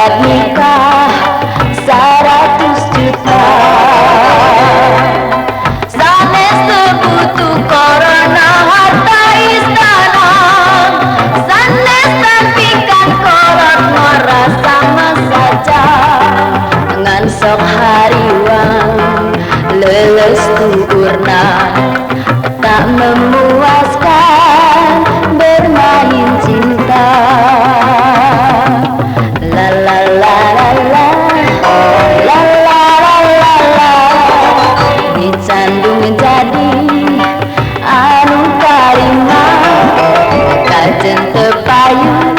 akad nikah 100 juta. Sanes butuh korona harta istana, sanes tampikan korot nora sama saja. Ngan sok hariwang leles tuurna tak memuaskan bermain cinta. La la la la la, la la la la la, dicandung jadi anu karima kajen tepayun